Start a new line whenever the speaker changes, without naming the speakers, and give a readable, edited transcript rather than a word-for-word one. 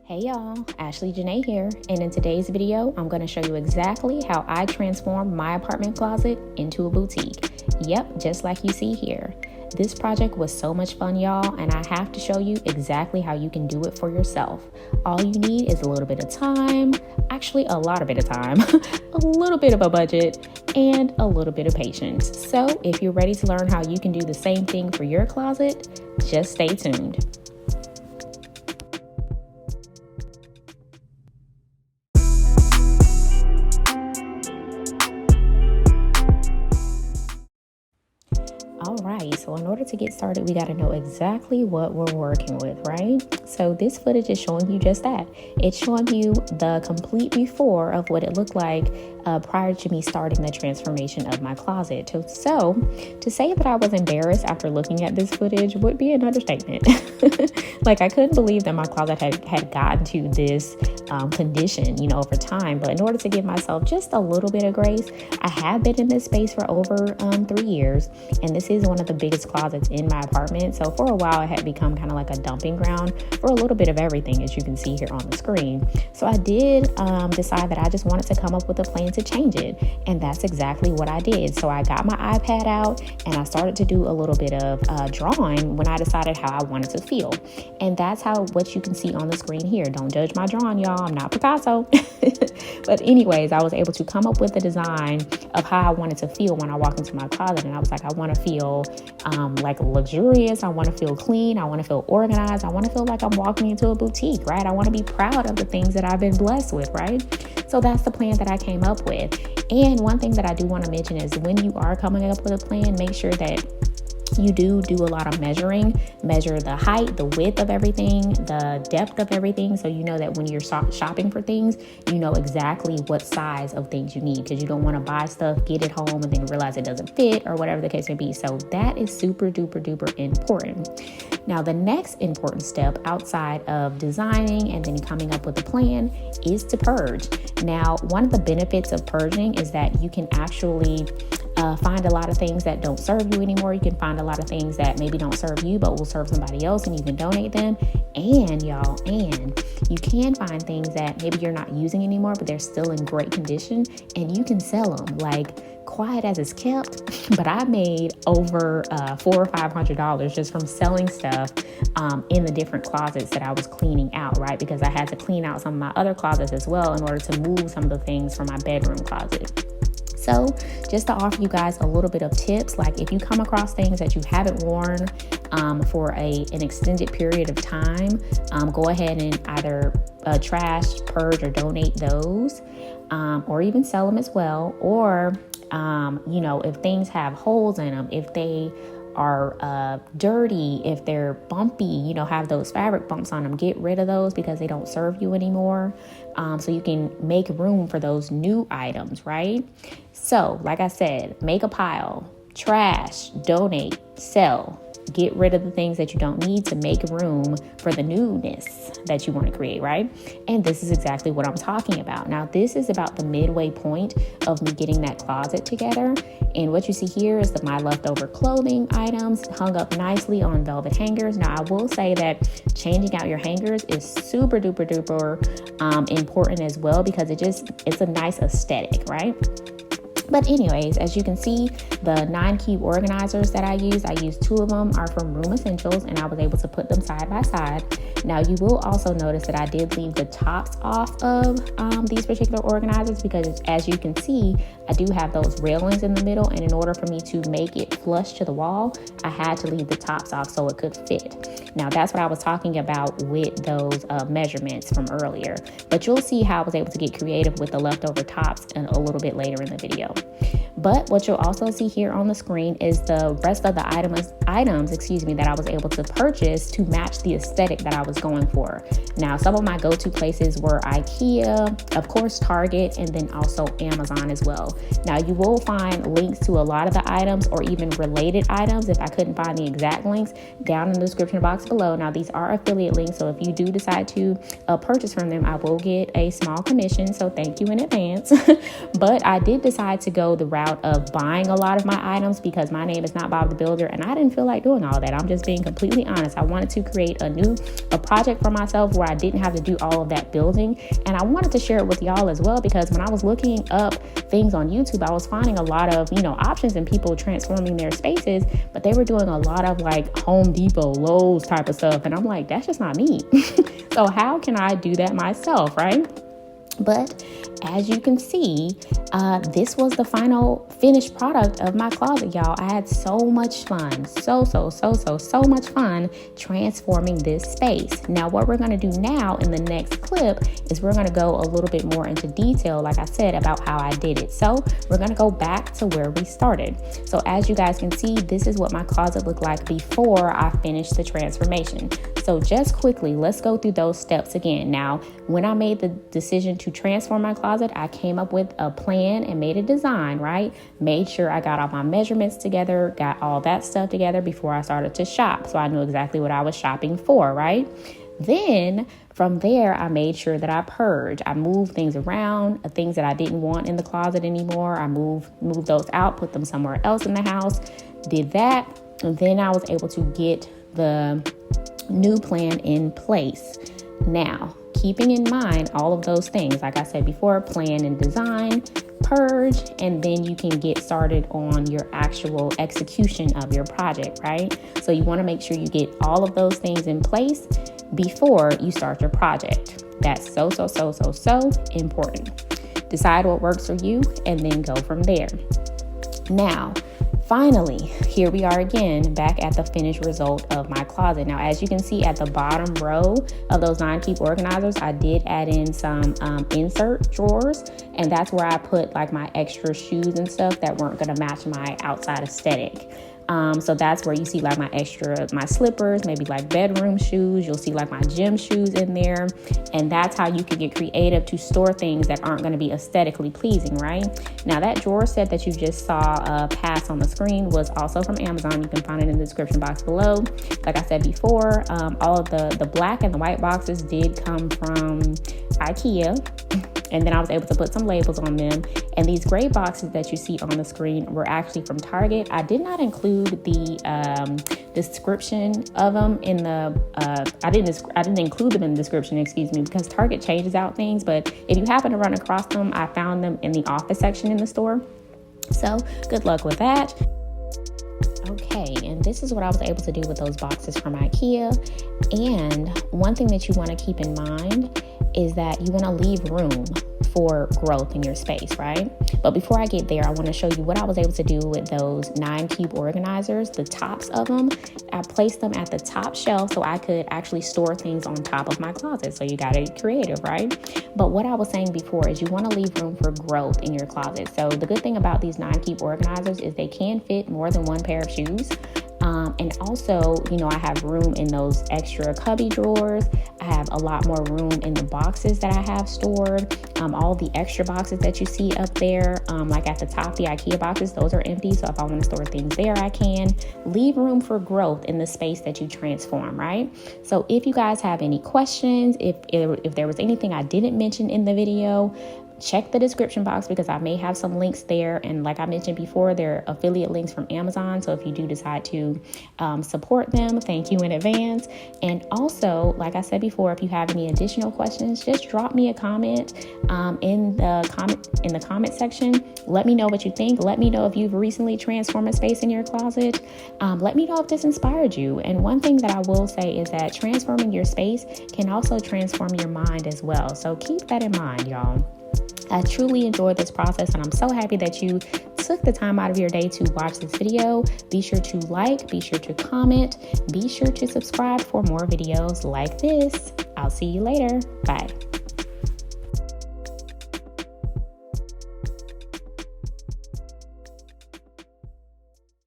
Hey y'all, Ashley Janae here, and in today's video, I'm going to show you exactly how I transformed my apartment closet into a boutique. Yep, just like you see here. This project was so much fun, y'all, and I have to show you exactly how you can do it for yourself. All you need is a little bit of time, actually a lot of bit of time, a little bit of a budget, and a little bit of patience. So if you're ready to learn how you can do the same thing for your closet, just stay tuned. All right, so in order to get started, we got to know exactly what we're working with, right? So this footage is showing you just that. It's showing you the complete before of what it looked like prior to me starting the transformation of my closet. So to say that I was embarrassed after looking at this footage would be an understatement. Like, I couldn't believe that my closet had gotten to this condition, over time. But in order to give myself just a little bit of grace, I have been in this space for over 3 years, and this is one of the biggest closets in my apartment. So for a while, it had become kind of like a dumping ground for a little bit of everything, as you can see here on the screen. So I did decide that I just wanted to come up with a plan to change it, and that's exactly what I did. So I got my iPad out and I started to do a little bit of drawing when I decided how I wanted to feel. And that's what you can see on the screen here. Don't judge my drawing, y'all. I'm not Picasso. But anyways, I was able to come up with a design of how I wanted to feel when I walked into my closet. And I was like, I want to feel like luxurious. I want to feel clean. I want to feel organized. I want to feel like I'm walking into a boutique, right? I want to be proud of the things that I've been blessed with, right? So that's the plan that I came up with. And one thing that I do want to mention is when you are coming up with a plan, make sure that you do a lot of measuring. Measure the height, the width of everything, the depth of everything. So you know that when you're shopping for things, you know exactly what size of things you need, because you don't want to buy stuff, get it home, and then realize it doesn't fit or whatever the case may be. So that is super duper duper important. Now, the next important step outside of designing and then coming up with a plan is to purge. Now, one of the benefits of purging is that you can actually find a lot of things that don't serve you anymore. You can find a lot of things that maybe don't serve you but will serve somebody else, and you can donate them. And you can find things that maybe you're not using anymore, but they're still in great condition, and you can sell them. Like, quiet as it's kept, but I made over $400 or $500 just from selling stuff in the different closets that I was cleaning out, right? Because I had to clean out some of my other closets as well in order to move some of the things from my bedroom closet. So just to offer you guys a little bit of tips, like if you come across things that you haven't worn for an extended period of time, go ahead and either trash, purge, or donate those, or even sell them as well. Or, if things have holes in them, if they are dirty, if they're bumpy, have those fabric bumps on them, get rid of those because they don't serve you anymore. So you can make room for those new items, right? So like I said, make a pile, trash, donate, sell. Get rid of the things that you don't need to make room for the newness that you want to create, right? And this is exactly what I'm talking about. Now, this is about the midway point of me getting that closet together. And what you see here is my leftover clothing items hung up nicely on velvet hangers. Now, I will say that changing out your hangers is super duper duper important as well, because it's a nice aesthetic, right? But anyways, as you can see, the 9 cube organizers that I use 2 of them are from Room Essentials, and I was able to put them side by side. Now, you will also notice that I did leave the tops off of these particular organizers, because as you can see, I do have those railings in the middle, and in order for me to make it flush to the wall, I had to leave the tops off so it could fit. Now, that's what I was talking about with those measurements from earlier. But you'll see how I was able to get creative with the leftover tops a little bit later in the video. But what you'll also see here on the screen is the rest of the items that I was able to purchase to match the aesthetic that I was going for. Now, some of my go-to places were IKEA, of course, Target, and then also Amazon as well. Now, you will find links to a lot of the items, or even related items, if I couldn't find the exact links, down in the description box below. Now, these are affiliate links, so if you do decide to purchase from them, I will get a small commission, so thank you in advance. But I did decide to go the route route of buying a lot of my items because my name is not Bob the Builder, and I didn't feel like doing all that. I'm just being completely honest. I wanted to create a project for myself where I didn't have to do all of that building, and I wanted to share it with y'all as well, because when I was looking up things on YouTube, I was finding a lot of, options and people transforming their spaces, but they were doing a lot of like Home Depot, Lowe's type of stuff, and I'm like, that's just not me. So how can I do that myself, right? But as you can see, this was the final finished product of my closet, y'all. I had so much fun, so much fun transforming this space. Now, what we're going to do now in the next clip is we're going to go a little bit more into detail, like I said, about how I did it. So we're going to go back to where we started. So as you guys can see, this is what my closet looked like before I finished the transformation. So just quickly, let's go through those steps again. Now, when I made the decision to transform my closet, I came up with a plan and made a design, right? Made sure I got all my measurements together, got all that stuff together before I started to shop. So I knew exactly what I was shopping for, right? Then from there, I made sure that I purged. I moved things around, things that I didn't want in the closet anymore. I moved those out, put them somewhere else in the house, did that. And then I was able to get the new plan in place. Now, keeping in mind all of those things, like I said before, plan and design, purge, and then you can get started on your actual execution of your project, right? So you want to make sure you get all of those things in place before you start your project. That's so important. Decide what works for you and then go from there. Now, finally, here we are again, back at the finished result of my closet. Now, as you can see at the bottom row of those 9 keep organizers, I did add in some insert drawers, and that's where I put like my extra shoes and stuff that weren't going to match my outside aesthetic. So that's where you see like my slippers, maybe like bedroom shoes. You'll see like my gym shoes in there. And that's how you can get creative to store things that aren't going to be aesthetically pleasing, right? Now that drawer set that you just saw pass on the screen was also from Amazon. You can find it in the description box below. Like I said before, all of the black and the white boxes did come from IKEA. And then I was able to put some labels on them. And these gray boxes that you see on the screen were actually from Target. I did not include the description of them in the, I didn't include them in the description, because Target changes out things. But if you happen to run across them, I found them in the office section in the store. So good luck with that. Okay, and this is what I was able to do with those boxes from IKEA. And one thing that you want to keep in mind is that you want to leave room for growth in your space, right? But before I get there, I want to show you what I was able to do with those 9 cube organizers, the tops of them. I placed them at the top shelf so I could actually store things on top of my closet. So you got to get creative, right? But what I was saying before is you want to leave room for growth in your closet. So the good thing about these 9 cube organizers is they can fit more than one pair of shoes. And also, I have room in those extra cubby drawers. I have a lot more room in the boxes that I have stored. All the extra boxes that you see up there, like at the top, the IKEA boxes, those are empty. So if I want to store things there, I can. Leave room for growth in the space that you transform, right? So if you guys have any questions, if there was anything I didn't mention in the video, check the description box because I may have some links there. And like I mentioned before, they're affiliate links from Amazon. So if you do decide to support them, thank you in advance. And also, like I said before, if you have any additional questions, just drop me a comment in the comment section. Let me know what you think. Let me know if you've recently transformed a space in your closet. Let me know if this inspired you. And one thing that I will say is that transforming your space can also transform your mind as well. So keep that in mind, y'all. I truly enjoyed this process, and I'm so happy that you took the time out of your day to watch this video. Be sure to like, be sure to comment, be sure to subscribe for more videos like this. I'll see you later. Bye.